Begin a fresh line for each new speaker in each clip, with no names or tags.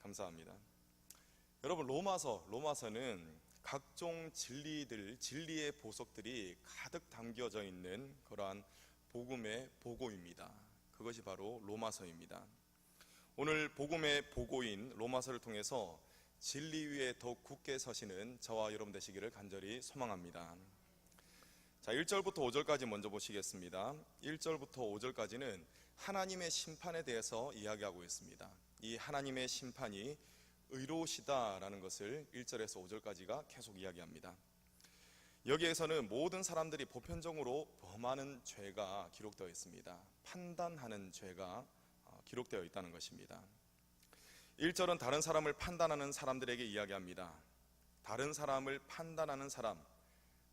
감사합니다. 여러분, 로마서는 각종 진리의 보석들이 가득 담겨져 있는 그러한 복음의 보고입니다. 그것이 바로 로마서입니다. 오늘 복음의 보고인 로마서를 통해서 진리 위에 더욱 굳게 서시는 저와 여러분 되시기를 간절히 소망합니다. 자, 1절부터 5절까지 먼저 보시겠습니다. 1절부터 5절까지는 하나님의 심판에 대해서 이야기하고 있습니다. 이 하나님의 심판이 의로우시다라는 것을 1절에서 5절까지가 계속 이야기합니다. 여기에서는 모든 사람들이 보편적으로 범하는 죄가 기록되어 있습니다. 판단하는 죄가 기록되어 있다는 것입니다. 1절은 다른 사람을 판단하는 사람들에게 이야기합니다. 다른 사람을 판단하는 사람,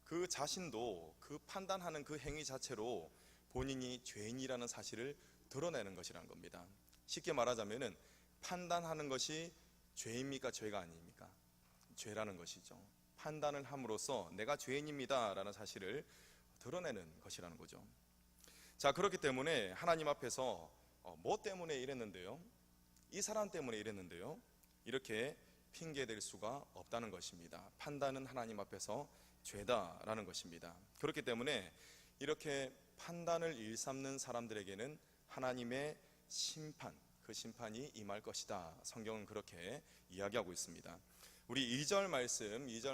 그 자신도 그 판단하는 그 행위 자체로 본인이 죄인이라는 사실을 드러내는 것이라는 겁니다. 쉽게 말하자면 판단하는 것이 죄입니까? 죄가 아닙니까? 죄라는 것이죠. 판단을 함으로써 내가 죄인입니다 라는 사실을 드러내는 것이라는 거죠. 자, 그렇기 때문에 하나님 앞에서 뭐 때문에 이랬는데요? 이 사람 때문에 이랬는데요? 이렇게 핑계댈 수가 없다는 것입니다. 판단은 하나님 앞에서 죄다라는 것입니다. 그렇기 때문에 이렇게 판단을 일삼는 사람들에게는 하나님의 심판, 그 심판이 임할 것이다. 성경은 그렇게 이야기하고 있습니다. 우리 2절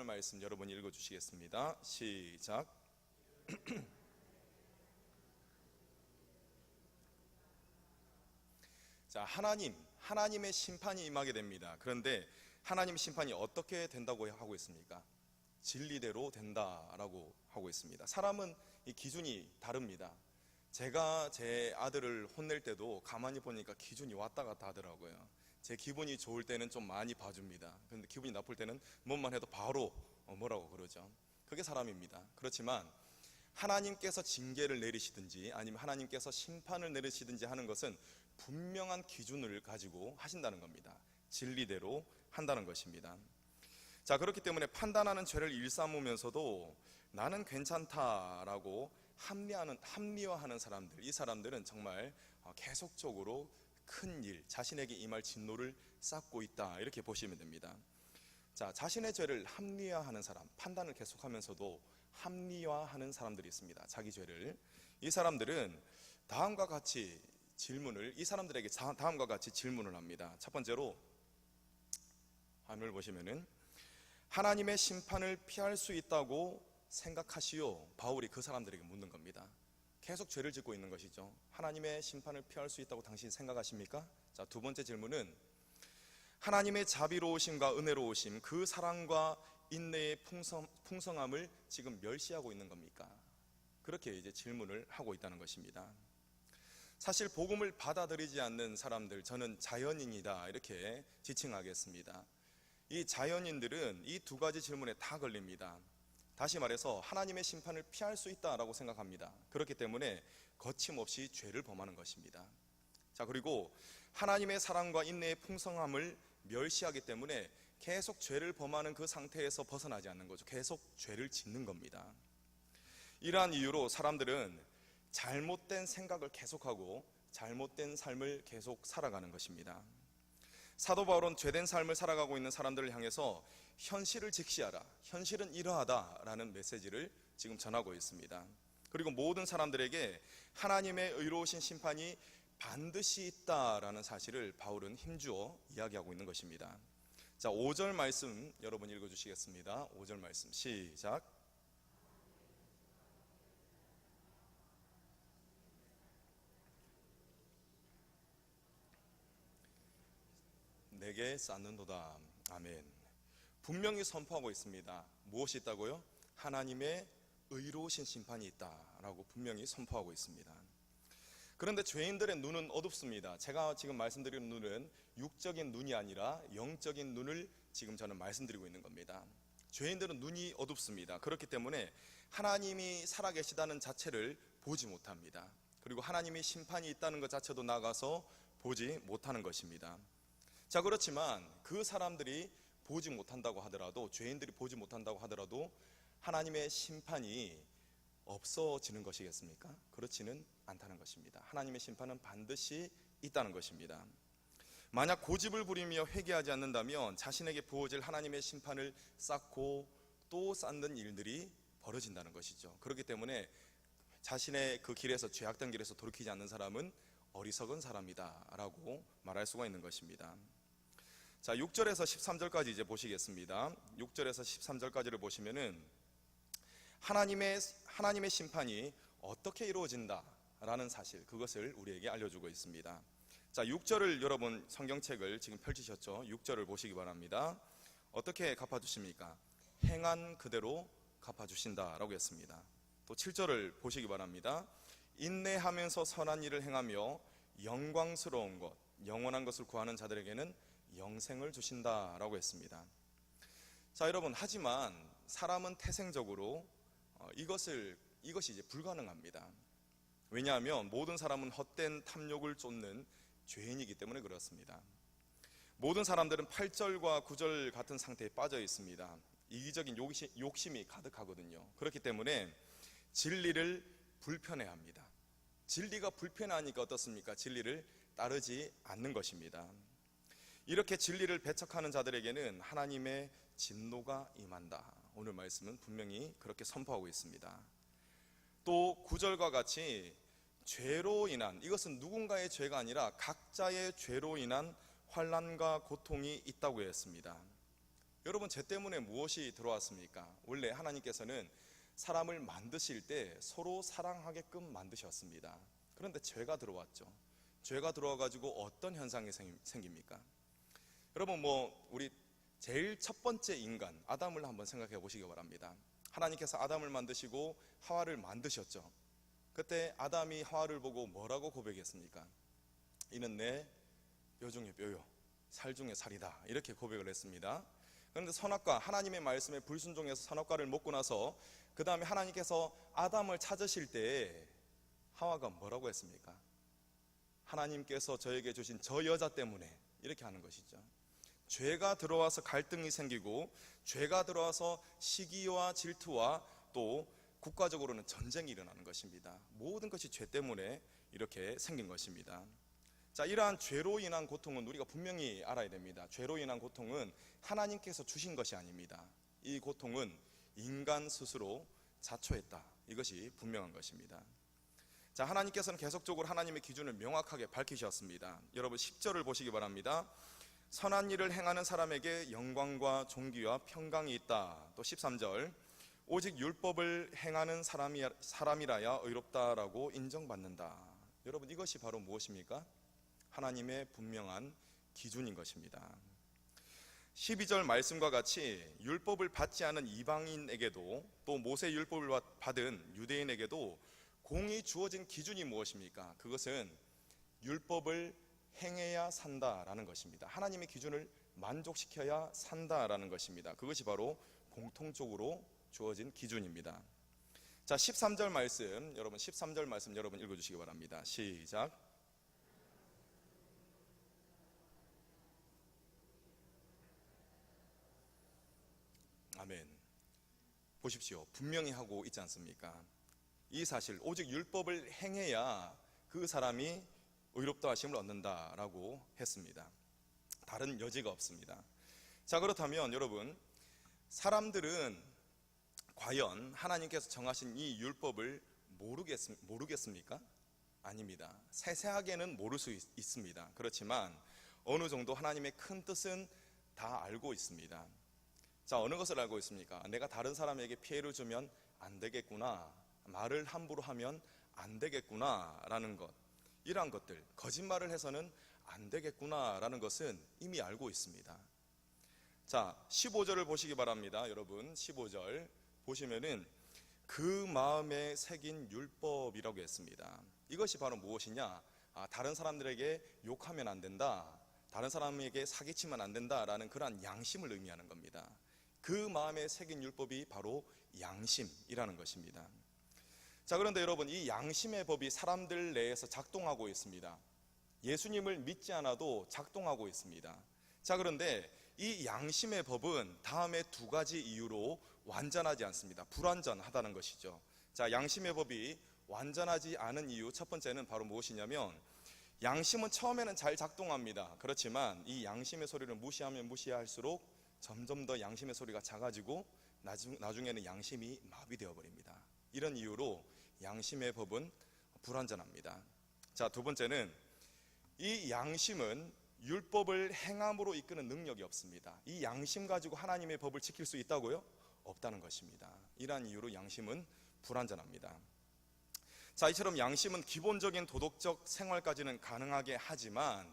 말씀 여러분이 읽어주시겠습니다. 시작. 자, 하나님의 심판이 임하게 됩니다. 그런데 하나님 심판이 어떻게 된다고 하고 있습니까? 진리대로 된다라고 하고 있습니다. 사람은 이 기준이 다릅니다. 제가 제 아들을 혼낼 때도 가만히 보니까 기준이 왔다 갔다 하더라고요. 제 기분이 좋을 때는 좀 많이 봐줍니다. 그런데 기분이 나쁠 때는 뭔만 해도 바로 뭐라고 그러죠. 그게 사람입니다. 그렇지만 하나님께서 징계를 내리시든지 아니면 하나님께서 심판을 내리시든지 하는 것은 분명한 기준을 가지고 하신다는 겁니다. 진리대로 한다는 것입니다. 자, 그렇기 때문에 판단하는 죄를 일삼으면서도 나는 괜찮다라고 합리화하는 사람들, 이 사람들은 정말 계속적으로 큰 일, 자신에게 임할 진노를 쌓고 있다, 이렇게 보시면 됩니다. 자, 자신의 죄를 합리화하는 사람, 판단을 계속하면서도 합리화하는 사람들이 있습니다. 자기 죄를. 이 사람들은 이 사람들에게 다음과 같이 질문을 합니다. 첫 번째로 화면을 보시면은 하나님의 심판을 피할 수 있다고 생각하시오? 바울이 그 사람들에게 묻는 겁니다. 계속 죄를 짓고 있는 것이죠. 하나님의 심판을 피할 수 있다고 당신이 생각하십니까? 자, 두 번째 질문은 하나님의 자비로우심과 은혜로우심, 그 사랑과 인내의 풍성함을 지금 멸시하고 있는 겁니까? 그렇게 이제 질문을 하고 있다는 것입니다. 사실 복음을 받아들이지 않는 사람들, 저는 자연인이다 이렇게 지칭하겠습니다. 이 자연인들은 이 두 가지 질문에 다 걸립니다. 다시 말해서 하나님의 심판을 피할 수 있다라고 생각합니다. 그렇기 때문에 거침없이 죄를 범하는 것입니다. 자, 그리고 하나님의 사랑과 인내의 풍성함을 멸시하기 때문에 계속 죄를 범하는 그 상태에서 벗어나지 않는 거죠. 계속 죄를 짓는 겁니다. 이러한 이유로 사람들은 잘못된 생각을 계속하고 잘못된 삶을 계속 살아가는 것입니다. 사도 바울은 죄된 삶을 살아가고 있는 사람들을 향해서 현실을 직시하라, 현실은 이러하다라는 메시지를 지금 전하고 있습니다. 그리고 모든 사람들에게 하나님의 의로우신 심판이 반드시 있다라는 사실을 바울은 힘주어 이야기하고 있는 것입니다. 자, 5절 말씀 여러분 읽어주시겠습니다. 5절 말씀 시작. 내게 쌓는도다. 아멘. 분명히 선포하고 있습니다. 무엇이 있다고요? 하나님의 의로우신 심판이 있다라고 분명히 선포하고 있습니다. 그런데 죄인들의 눈은 어둡습니다. 제가 지금 말씀드리는 눈은 육적인 눈이 아니라 영적인 눈을 지금 저는 말씀드리고 있는 겁니다. 죄인들은 눈이 어둡습니다. 그렇기 때문에 하나님이 살아계시다는 자체를 보지 못합니다. 그리고 하나님이 심판이 있다는 것 자체도 나가서 보지 못하는 것입니다. 자, 그렇지만 그 사람들이 보지 못한다고 하더라도, 죄인들이 보지 못한다고 하더라도 하나님의 심판이 없어지는 것이겠습니까? 그렇지는 않다는 것입니다. 하나님의 심판은 반드시 있다는 것입니다. 만약 고집을 부리며 회개하지 않는다면 자신에게 부어질 하나님의 심판을 쌓고 또 쌓는 일들이 벌어진다는 것이죠. 그렇기 때문에 자신의 그 길에서, 죄악된 길에서 돌이키지 않는 사람은 어리석은 사람이다 라고 말할 수가 있는 것입니다. 자, 6절에서 13절까지 이제 보시겠습니다. 6절에서 13절까지를 보시면은 하나님의 심판이 어떻게 이루어진다라는 사실, 그것을 우리에게 알려주고 있습니다. 자, 6절을 여러분 성경책을 지금 펼치셨죠? 6절을 보시기 바랍니다. 어떻게 갚아주십니까? 행한 그대로 갚아주신다라고 했습니다. 또 7절을 보시기 바랍니다. 인내하면서 선한 일을 행하며 영광스러운 것, 영원한 것을 구하는 자들에게는 영생을 주신다라고 했습니다. 자, 여러분, 하지만 사람은 태생적으로 이것이 이제 불가능합니다. 왜냐하면 모든 사람은 헛된 탐욕을 쫓는 죄인이기 때문에 그렇습니다. 모든 사람들은 8절과 9절 같은 상태에 빠져 있습니다. 이기적인 욕심이 가득하거든요. 그렇기 때문에 진리를 불편해합니다. 진리가 불편하니까 어떻습니까? 진리를 따르지 않는 것입니다. 이렇게 진리를 배척하는 자들에게는 하나님의 진노가 임한다. 오늘 말씀은 분명히 그렇게 선포하고 있습니다. 또 9절과 같이 죄로 인한, 이것은 누군가의 죄가 아니라 각자의 죄로 인한 환난과 고통이 있다고 했습니다. 여러분, 죄 때문에 무엇이 들어왔습니까? 원래 하나님께서는 사람을 만드실 때 서로 사랑하게끔 만드셨습니다. 그런데 죄가 들어왔죠. 죄가 들어와가지고 어떤 현상이 생깁니까? 여러분, 우리 제일 첫 번째 인간 아담을 한번 생각해 보시기 바랍니다. 하나님께서 아담을 만드시고 하와를 만드셨죠. 그때 아담이 하와를 보고 뭐라고 고백했습니까? 이는 내 뼈 중에 뼈요, 살 중에 살이다, 이렇게 고백을 했습니다. 그런데 선악과, 하나님의 말씀에 불순종해서 선악과를 먹고 나서 그 다음에 하나님께서 아담을 찾으실 때 하와가 뭐라고 했습니까? 하나님께서 저에게 주신 저 여자 때문에, 이렇게 하는 것이죠. 죄가 들어와서 갈등이 생기고, 죄가 들어와서 시기와 질투와 또 국가적으로는 전쟁이 일어나는 것입니다. 모든 것이 죄 때문에 이렇게 생긴 것입니다. 자, 이러한 죄로 인한 고통은 우리가 분명히 알아야 됩니다. 죄로 인한 고통은 하나님께서 주신 것이 아닙니다. 이 고통은 인간 스스로 자초했다. 이것이 분명한 것입니다. 자, 하나님께서는 계속적으로 하나님의 기준을 명확하게 밝히셨습니다. 여러분 10절을 보시기 바랍니다. 선한 일을 행하는 사람에게 영광과 존귀와 평강이 있다. 또 13절, 오직 율법을 행하는 사람이라야 의롭다라고 인정받는다. 여러분, 이것이 바로 무엇입니까? 하나님의 분명한 기준인 것입니다. 12절 말씀과 같이 율법을 받지 않은 이방인에게도, 또 모세 율법을 받은 유대인에게도 공이 주어진 기준이 무엇입니까? 그것은 율법을 행해야 산다라는 것입니다. 하나님의 기준을 만족시켜야 산다라는 것입니다. 그것이 바로 공통적으로 주어진 기준입니다. 자, 13절 말씀, 여러분 13절 말씀 여러분 읽어주시기 바랍니다. 시작. 아멘. 보십시오. 분명히 하고 있지 않습니까? 이 사실, 오직 율법을 행해야 그 사람이 의롭다 하심을 얻는다라고 했습니다. 다른 여지가 없습니다. 자, 그렇다면 여러분, 사람들은 과연 하나님께서 정하신 이 율법을 모르겠습니까? 아닙니다. 세세하게는 모를 수 있습니다. 그렇지만 어느 정도 하나님의 큰 뜻은 다 알고 있습니다. 자, 어느 것을 알고 있습니까? 내가 다른 사람에게 피해를 주면 안 되겠구나, 말을 함부로 하면 안 되겠구나 라는 것, 이러한 것들, 거짓말을 해서는 안 되겠구나 라는 것은 이미 알고 있습니다. 자, 15절을 보시기 바랍니다. 여러분 15절 보시면은 그 마음에 새긴 율법이라고 했습니다. 이것이 바로 무엇이냐? 다른 사람들에게 욕하면 안 된다, 다른 사람에게 사기치면 안 된다라는 그러한 양심을 의미하는 겁니다. 그 마음에 새긴 율법이 바로 양심이라는 것입니다. 자, 그런데 여러분, 이 양심의 법이 사람들 내에서 작동하고 있습니다. 예수님을 믿지 않아도 작동하고 있습니다. 자, 그런데 이 양심의 법은 다음에 두 가지 이유로 완전하지 않습니다. 불완전하다는 것이죠. 자, 양심의 법이 완전하지 않은 이유 첫 번째는 바로 무엇이냐면 양심은 처음에는 잘 작동합니다. 그렇지만 이 양심의 소리를 무시하면 무시할수록 점점 더 양심의 소리가 작아지고 나중에는 양심이 마비되어 버립니다. 이런 이유로 양심의 법은 불완전합니다. 자, 두 번째는 이 양심은 율법을 행함으로 이끄는 능력이 없습니다. 이 양심 가지고 하나님의 법을 지킬 수 있다고요? 없다는 것입니다. 이러한 이유로 양심은 불완전합니다. 자, 이처럼 양심은 기본적인 도덕적 생활까지는 가능하게 하지만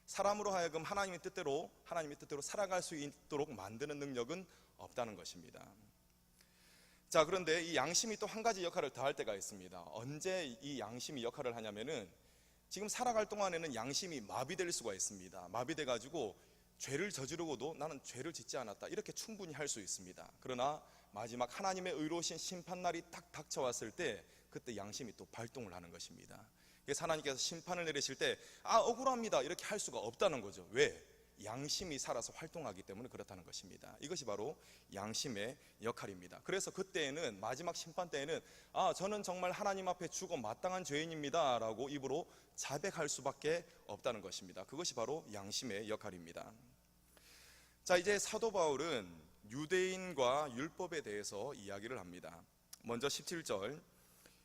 사람으로 하여금 하나님의 뜻대로 살아갈 수 있도록 만드는 능력은 없다는 것입니다. 자, 그런데 이 양심이 또 한 가지 역할을 더 할 때가 있습니다. 언제 이 양심이 역할을 하냐면은 지금 살아갈 동안에는 양심이 마비될 수가 있습니다. 마비돼 가지고 죄를 저지르고도 나는 죄를 짓지 않았다, 이렇게 충분히 할 수 있습니다. 그러나 마지막 하나님의 의로우신 심판날이 딱 닥쳐왔을 때 그때 양심이 또 발동을 하는 것입니다. 그래서 하나님께서 심판을 내리실 때 억울합니다, 이렇게 할 수가 없다는 거죠. 왜? 양심이 살아서 활동하기 때문에 그렇다는 것입니다. 이것이 바로 양심의 역할입니다. 그래서 그때에는, 마지막 심판 때에는 저는 정말 하나님 앞에 죽어 마땅한 죄인입니다 라고 입으로 자백할 수밖에 없다는 것입니다. 그것이 바로 양심의 역할입니다. 자, 이제 사도 바울은 유대인과 율법에 대해서 이야기를 합니다. 먼저 17절,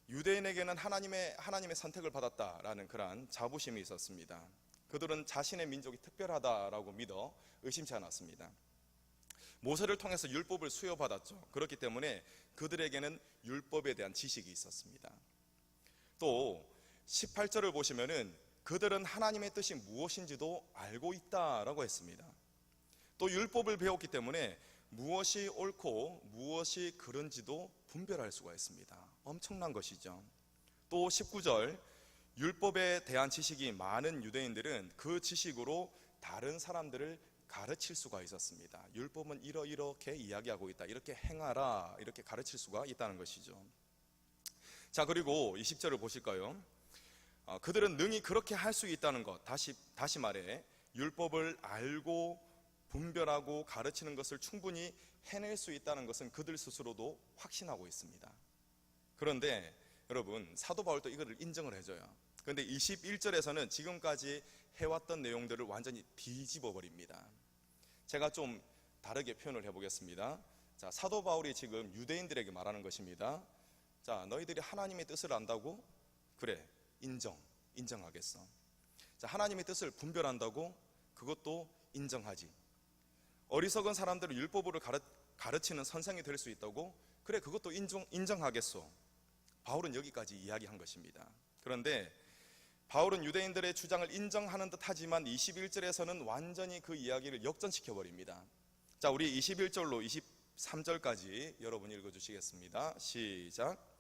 유대인에게는 하나님의 선택을 받았다라는 그러한 자부심이 있었습니다. 그들은 자신의 민족이 특별하다라고 믿어 의심치 않았습니다. 모세를 통해서 율법을 수여받았죠. 그렇기 때문에 그들에게는 율법에 대한 지식이 있었습니다. 또 18절을 보시면은 그들은 하나님의 뜻이 무엇인지도 알고 있다라고 했습니다. 또 율법을 배웠기 때문에 무엇이 옳고 무엇이 그른지도 분별할 수가 있습니다. 엄청난 것이죠. 또 19절, 율법에 대한 지식이 많은 유대인들은 그 지식으로 다른 사람들을 가르칠 수가 있었습니다. 율법은 이렇게 이야기하고 있다, 이렇게 행하라, 이렇게 가르칠 수가 있다는 것이죠. 자, 그리고 20절을 보실까요? 그들은 능히 그렇게 할 수 있다는 것, 다시 말해 율법을 알고 분별하고 가르치는 것을 충분히 해낼 수 있다는 것은 그들 스스로도 확신하고 있습니다. 그런데 여러분, 사도 바울도 이거를 인정을 해줘요. 그런데 21절에서는 지금까지 해왔던 내용들을 완전히 뒤집어 버립니다. 제가 좀 다르게 표현을 해보겠습니다. 자, 사도 바울이 지금 유대인들에게 말하는 것입니다. 자, 너희들이 하나님의 뜻을 안다고? 그래, 인정하겠어. 자, 하나님의 뜻을 분별한다고? 그것도 인정하지. 어리석은 사람들을 율법으로 가르치는 선생이 될 수 있다고? 그래, 그것도 인정하겠어. 바울은 여기까지 이야기한 것입니다. 그런데 바울은 유대인들의 주장을 인정하는 듯 하지만 21절에서는 완전히 그 이야기를 역전시켜 버립니다. 자, 우리 21절로 23절까지 여러분 읽어주시겠습니다. 시작.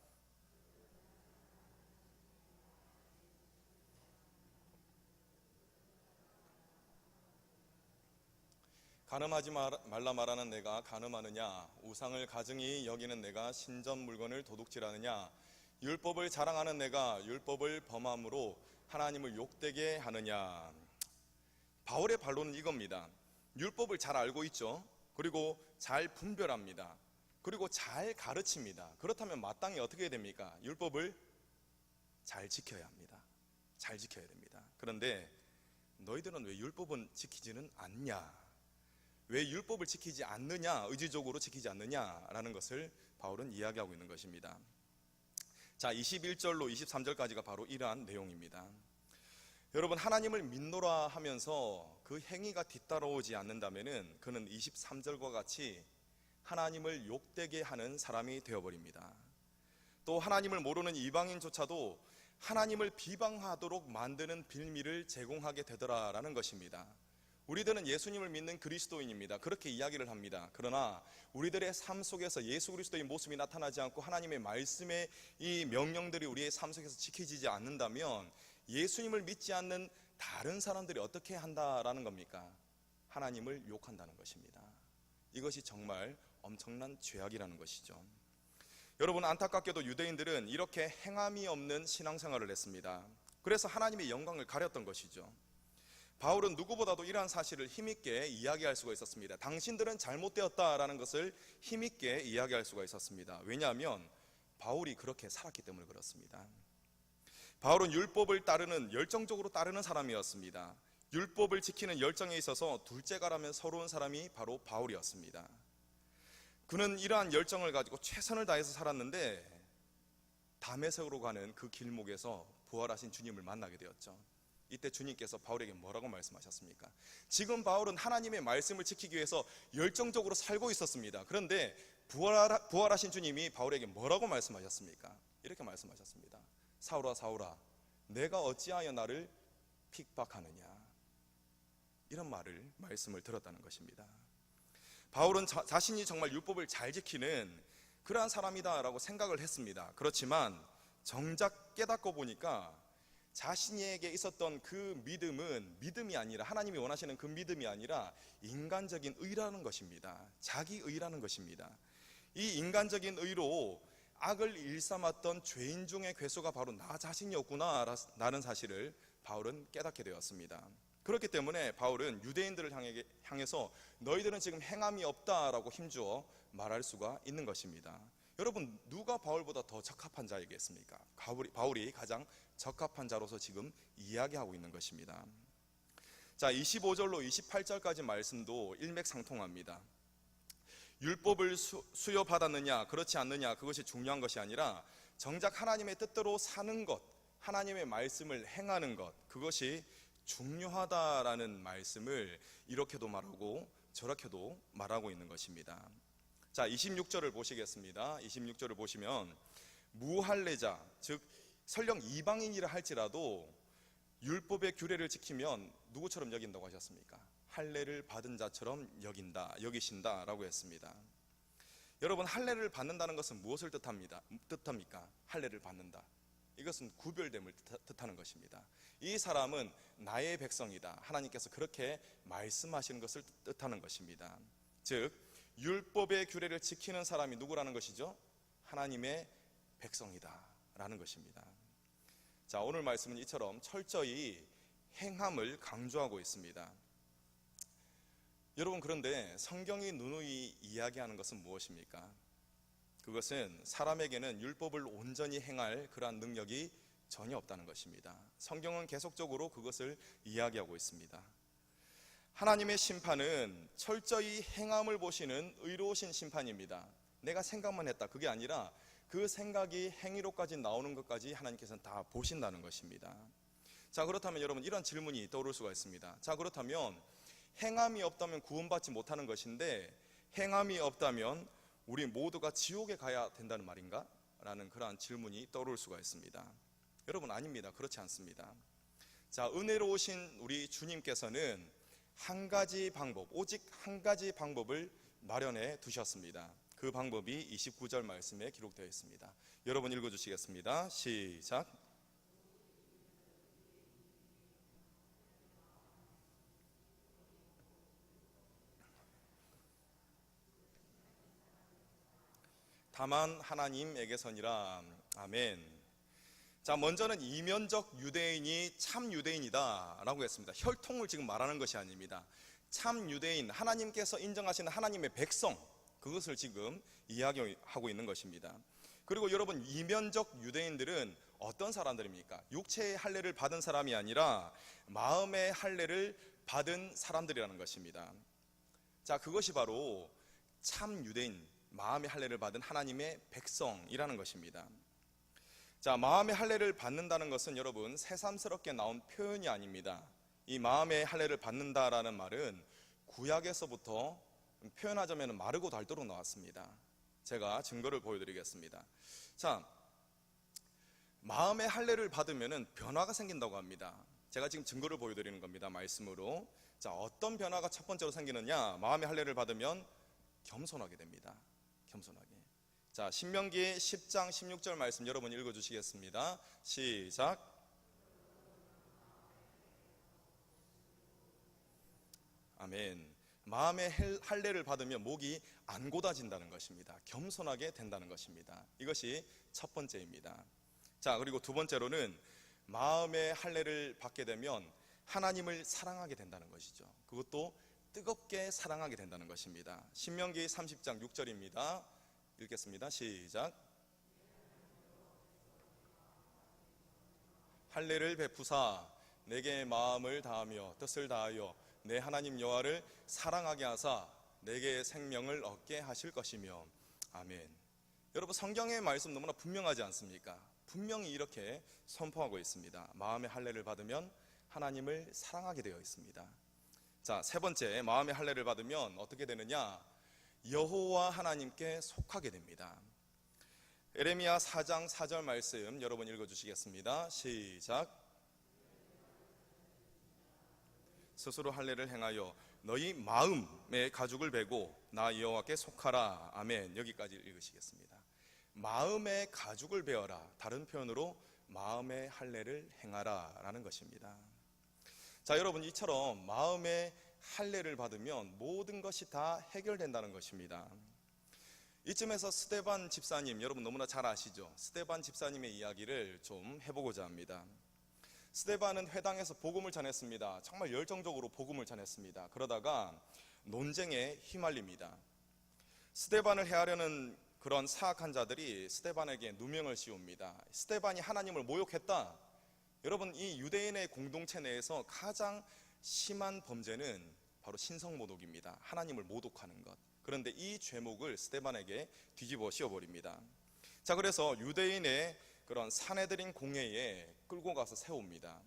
가늠하지 말라 말하는 내가 가늠하느냐? 우상을 가증히 여기는 내가 신전 물건을 도둑질하느냐? 율법을 자랑하는 내가 율법을 범함으로 하나님을 욕되게 하느냐? 바울의 반론은 이겁니다. 율법을 잘 알고 있죠. 그리고 잘 분별합니다. 그리고 잘 가르칩니다. 그렇다면 마땅히 어떻게 해야 됩니까? 율법을 잘 지켜야 합니다. 잘 지켜야 됩니다. 그런데 너희들은 왜 율법은 지키지는 않냐? 왜 율법을 지키지 않느냐, 의지적으로 지키지 않느냐라는 것을 바울은 이야기하고 있는 것입니다. 자, 21절로 23절까지가 바로 이러한 내용입니다. 여러분, 하나님을 믿노라 하면서 그 행위가 뒤따라오지 않는다면은 그는 23절과 같이 하나님을 욕되게 하는 사람이 되어버립니다. 또 하나님을 모르는 이방인조차도 하나님을 비방하도록 만드는 빌미를 제공하게 되더라라는 것입니다. 우리들은 예수님을 믿는 그리스도인입니다. 그렇게 이야기를 합니다. 그러나 우리들의 삶 속에서 예수 그리스도의 모습이 나타나지 않고 하나님의 말씀의 이 명령들이 우리의 삶 속에서 지켜지지 않는다면 예수님을 믿지 않는 다른 사람들이 어떻게 한다라는 겁니까? 하나님을 욕한다는 것입니다. 이것이 정말 엄청난 죄악이라는 것이죠. 여러분, 안타깝게도 유대인들은 이렇게 행함이 없는 신앙생활을 했습니다. 그래서 하나님의 영광을 가렸던 것이죠. 바울은 누구보다도 이러한 사실을 힘있게 이야기할 수가 있었습니다. 당신들은 잘못되었다라는 것을 힘있게 이야기할 수가 있었습니다. 왜냐하면 바울이 그렇게 살았기 때문에 그렇습니다. 바울은 율법을 열정적으로 따르는 사람이었습니다. 율법을 지키는 열정에 있어서 둘째가라면 서러운 사람이 바로 바울이었습니다. 그는 이러한 열정을 가지고 최선을 다해서 살았는데 다메섹으로 가는 그 길목에서 부활하신 주님을 만나게 되었죠. 이때 주님께서 바울에게 뭐라고 말씀하셨습니까? 지금 바울은 하나님의 말씀을 지키기 위해서 열정적으로 살고 있었습니다. 그런데 부활하신 주님이 바울에게 뭐라고 말씀하셨습니까? 이렇게 말씀하셨습니다. 사울아 사울아, 내가 어찌하여 나를 핍박하느냐, 이런 말씀을 들었다는 것입니다. 바울은 자신이 정말 율법을 잘 지키는 그러한 사람이다라고 생각을 했습니다. 그렇지만 정작 깨닫고 보니까 자신에게 있었던 그 믿음은 믿음이 아니라, 하나님이 원하시는 그 믿음이 아니라 인간적인 의라는 것입니다. 자기 의라는 것입니다. 이 인간적인 의로 악을 일삼았던 죄인 중의 괴수가 바로 나 자신이었구나라는 사실을 바울은 깨닫게 되었습니다. 그렇기 때문에 바울은 유대인들을 향해서 너희들은 지금 행함이 없다라고 힘주어 말할 수가 있는 것입니다. 여러분, 누가 바울보다 더 적합한 자이겠습니까? 바울이 가장 적합한 자로서 지금 이야기하고 있는 것입니다. 자, 25절로 28절까지 말씀도 일맥상통합니다. 율법을 수여받았느냐 그렇지 않느냐, 그것이 중요한 것이 아니라 정작 하나님의 뜻대로 사는 것, 하나님의 말씀을 행하는 것, 그것이 중요하다라는 말씀을 이렇게도 말하고 저렇게도 말하고 있는 것입니다. 자, 26절을 보시겠습니다. 26절을 보시면 무할례자, 즉 설령 이방인이라 할지라도 율법의 규례를 지키면 누구처럼 여긴다고 하셨습니까? 할례를 받은 자처럼 여기신다라고 했습니다. 여러분, 할례를 받는다는 것은 무엇을 뜻합니까? 할례를 받는다, 이것은 구별됨을 뜻하는 것입니다. 이 사람은 나의 백성이다, 하나님께서 그렇게 말씀하시는 것을 뜻하는 것입니다. 즉 율법의 규례를 지키는 사람이 누구라는 것이죠? 하나님의 백성이다 라는 것입니다. 자, 오늘 말씀은 이처럼 철저히 행함을 강조하고 있습니다. 여러분, 그런데 성경이 누누이 이야기하는 것은 무엇입니까? 그것은 사람에게는 율법을 온전히 행할 그러한 능력이 전혀 없다는 것입니다. 성경은 계속적으로 그것을 이야기하고 있습니다. 하나님의 심판은 철저히 행함을 보시는 의로우신 심판입니다. 내가 생각만 했다, 그게 아니라 그 생각이 행위로까지 나오는 것까지 하나님께서는 다 보신다는 것입니다. 자, 그렇다면 여러분, 이런 질문이 떠오를 수가 있습니다. 자, 그렇다면 행함이 없다면 구원받지 못하는 것인데, 행함이 없다면 우리 모두가 지옥에 가야 된다는 말인가? 라는 그러한 질문이 떠오를 수가 있습니다. 여러분, 아닙니다. 그렇지 않습니다. 자, 은혜로우신 우리 주님께서는 오직 한 가지 방법을 마련해 두셨습니다. 그 방법이 29절 말씀에 기록되어 있습니다. 여러분 읽어주시겠습니다. 시작. 다만 하나님에게서니라. 아멘. 자, 먼저는 이면적 유대인이 참 유대인이다 라고 했습니다. 혈통을 지금 말하는 것이 아닙니다. 참 유대인, 하나님께서 인정하시는 하나님의 백성, 그것을 지금 이야기하고 있는 것입니다. 그리고 여러분, 이면적 유대인들은 어떤 사람들입니까? 육체의 할례를 받은 사람이 아니라 마음의 할례를 받은 사람들이라는 것입니다. 자, 그것이 바로 참 유대인, 마음의 할례를 받은 하나님의 백성이라는 것입니다. 자, 마음의 할례를 받는다는 것은 여러분 새삼스럽게 나온 표현이 아닙니다. 이 마음의 할례를 받는다라는 말은 구약에서부터 표현하자면 마르고 닳도록 나왔습니다. 제가 증거를 보여드리겠습니다. 자, 마음의 할례를 받으면 변화가 생긴다고 합니다. 제가 지금 증거를 보여드리는 겁니다. 말씀으로. 자, 어떤 변화가 첫 번째로 생기느냐? 마음의 할례를 받으면 겸손하게 됩니다. 겸손하게. 자, 신명기 10장 16절 말씀 여러분 읽어주시겠습니다. 시작. 아멘. 마음의 할례를 받으면 목이 안 곧아진다는 것입니다. 겸손하게 된다는 것입니다. 이것이 첫 번째입니다. 자, 그리고 두 번째로는 마음의 할례를 받게 되면 하나님을 사랑하게 된다는 것이죠. 그것도 뜨겁게 사랑하게 된다는 것입니다. 신명기 30장 6절입니다. 읽겠습니다. 시작. 할례를 베푸사 내게 마음을 다하며 뜻을 다하여 내 하나님 여호와를 사랑하게 하사 내게 생명을 얻게 하실 것이며. 아멘. 여러분, 성경의 말씀 너무나 분명하지 않습니까? 분명히 이렇게 선포하고 있습니다. 마음의 할례를 받으면 하나님을 사랑하게 되어 있습니다. 자, 세 번째, 마음의 할례를 받으면 어떻게 되느냐? 여호와 하나님께 속하게 됩니다. 에레미야 4장 4절 말씀 여러분 읽어주시겠습니다. 시작. 스스로 할례를 행하여 너희 마음의 가죽을 베고 나 여호와께 속하라. 아멘. 여기까지 읽으시겠습니다. 마음의 가죽을 베어라. 다른 표현으로 마음의 할례를 행하라 라는 것입니다. 자, 여러분, 이처럼 마음의 할례를 받으면 모든 것이 다 해결된다는 것입니다. 이쯤에서 스데반 집사님, 여러분 너무나 잘 아시죠? 스데반 집사님의 이야기를 좀 해보고자 합니다. 스데반은 회당에서 복음을 전했습니다. 정말 열정적으로 복음을 전했습니다. 그러다가 논쟁에 휘말립니다. 스데반을 해하려는 그런 사악한 자들이 스데반에게 누명을 씌웁니다. 스데반이 하나님을 모욕했다. 여러분, 이 유대인의 공동체 내에서 가장 심한 범죄는 바로 신성모독입니다. 하나님을 모독하는 것. 그런데 이 죄목을 스데반에게 뒤집어 씌워버립니다. 자, 그래서 유대인의 그런 사내들인 공회에 끌고 가서 세웁니다.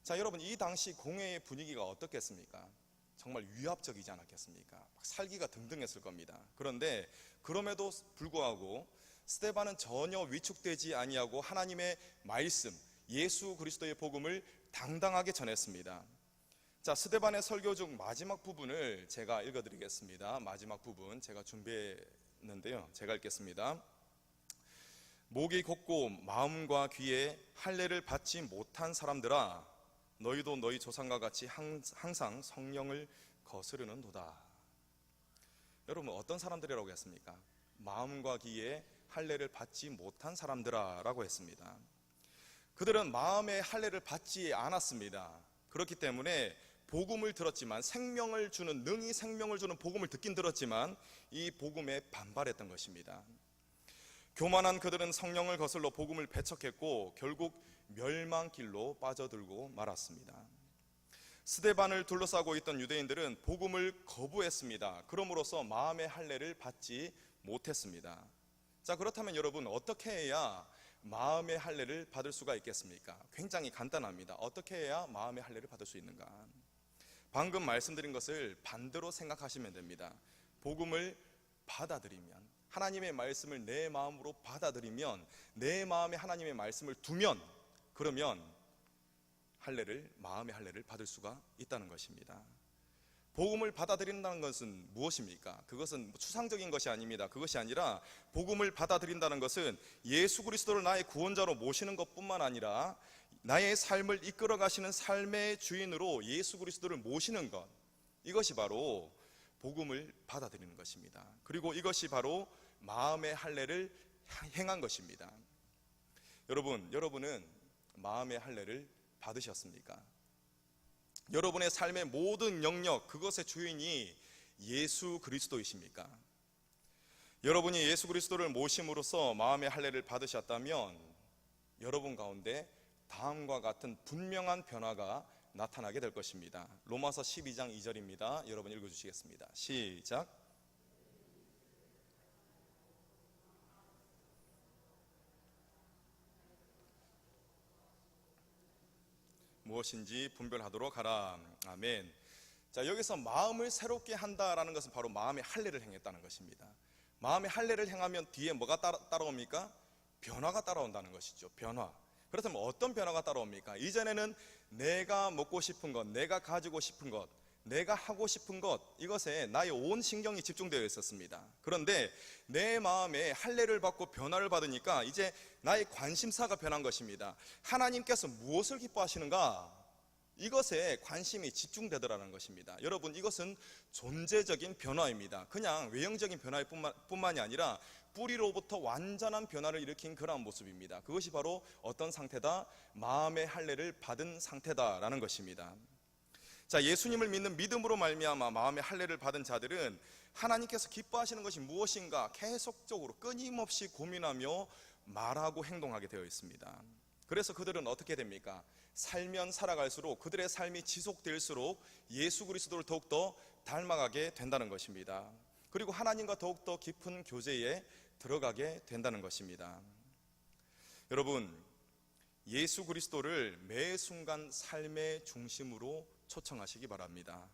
자, 여러분, 이 당시 공회의 분위기가 어떻겠습니까? 정말 위압적이지 않았겠습니까? 막 살기가 등등했을 겁니다. 그런데 그럼에도 불구하고 스데반은 전혀 위축되지 아니하고 하나님의 말씀, 예수 그리스도의 복음을 당당하게 전했습니다. 자, 스데반의 설교 중 마지막 부분을 제가 읽어드리겠습니다. 마지막 부분 제가 준비했는데요. 제가 읽겠습니다. 목이 곧고 마음과 귀에 할례를 받지 못한 사람들아, 너희도 너희 조상과 같이 항상 성령을 거스르는도다. 여러분, 어떤 사람들이라고 했습니까? 마음과 귀에 할례를 받지 못한 사람들아 라고 했습니다. 그들은 마음의 할례를 받지 않았습니다. 그렇기 때문에 복음을 들었지만, 생명을 주는, 능히 생명을 주는 복음을 듣긴 들었지만 이 복음에 반발했던 것입니다. 교만한 그들은 성령을 거슬러 복음을 배척했고 결국 멸망길로 빠져들고 말았습니다. 스데반을 둘러싸고 있던 유대인들은 복음을 거부했습니다. 그럼으로써 마음의 할례를 받지 못했습니다. 자, 그렇다면 여러분, 어떻게 해야 마음의 할례를 받을 수가 있겠습니까? 굉장히 간단합니다. 어떻게 해야 마음의 할례를 받을 수 있는가? 방금 말씀드린 것을 반대로 생각하시면 됩니다. 복음을 받아들이면, 하나님의 말씀을 내 마음으로 받아들이면, 내 마음에 하나님의 말씀을 두면, 그러면 마음의 할례를 받을 수가 있다는 것입니다. 복음을 받아들인다는 것은 무엇입니까? 그것은 추상적인 것이 아닙니다. 그것이 아니라 복음을 받아들인다는 것은 예수 그리스도를 나의 구원자로 모시는 것뿐만 아니라 나의 삶을 이끌어 가시는 삶의 주인으로 예수 그리스도를 모시는 것, 이것이 바로 복음을 받아들이는 것입니다. 그리고 이것이 바로 마음의 할례를 행한 것입니다. 여러분은 마음의 할례를 받으셨습니까? 여러분의 삶의 모든 영역, 그것의 주인이 예수 그리스도이십니까? 여러분이 예수 그리스도를 모심으로써 마음의 할례를 받으셨다면 여러분 가운데 다음과 같은 분명한 변화가 나타나게 될 것입니다. 로마서 12장 2절입니다. 여러분 읽어주시겠습니다. 시작. 무엇인지 분별하도록 하라. 아멘. 자, 여기서 마음을 새롭게 한다라는 것은 바로 마음의 할례를 행했다는 것입니다. 마음의 할례를 행하면 뒤에 뭐가 따라옵니까? 변화가 따라온다는 것이죠. 변화. 그렇다면 어떤 변화가 따라옵니까? 이전에는 내가 먹고 싶은 것, 내가 가지고 싶은 것, 내가 하고 싶은 것, 이것에 나의 온 신경이 집중되어 있었습니다. 그런데 내 마음에 할례를 받고 변화를 받으니까 이제 나의 관심사가 변한 것입니다. 하나님께서 무엇을 기뻐하시는가? 이것에 관심이 집중되더라는 것입니다. 여러분, 이것은 존재적인 변화입니다. 그냥 외형적인 변화일 뿐만이 아니라 뿌리로부터 완전한 변화를 일으킨 그러한 모습입니다. 그것이 바로 어떤 상태다? 마음의 할례를 받은 상태다라는 것입니다. 자, 예수님을 믿는 믿음으로 말미암아 마음의 할례를 받은 자들은 하나님께서 기뻐하시는 것이 무엇인가 계속적으로 끊임없이 고민하며 말하고 행동하게 되어 있습니다. 그래서 그들은 어떻게 됩니까? 살면 살아갈수록 그들의 삶이 지속될수록 예수 그리스도를 더욱더 닮아가게 된다는 것입니다. 그리고 하나님과 더욱더 깊은 교제에 들어가게 된다는 것입니다. 여러분, 예수 그리스도를 매 순간 삶의 중심으로 초청하시기 바랍니다.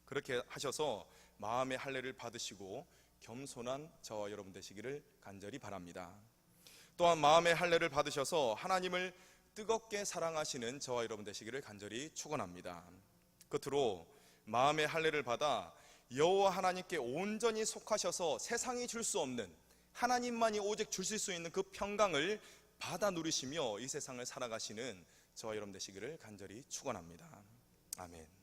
그렇게 하셔서 마음의 할례를 받으시고 겸손한 저와 여러분 되시기를 간절히 바랍니다. 또한 마음의 할례를 받으셔서 하나님을 뜨겁게 사랑하시는 저와 여러분 되시기를 간절히 축원합니다. 끝으로 마음의 할례를 받아 여호와 하나님께 온전히 속하셔서 세상이 줄 수 없는, 하나님만이 오직 주실 수 있는 그 평강을 받아 누리시며 이 세상을 살아가시는 저와 여러분 되시기를 간절히 축원합니다. 아멘.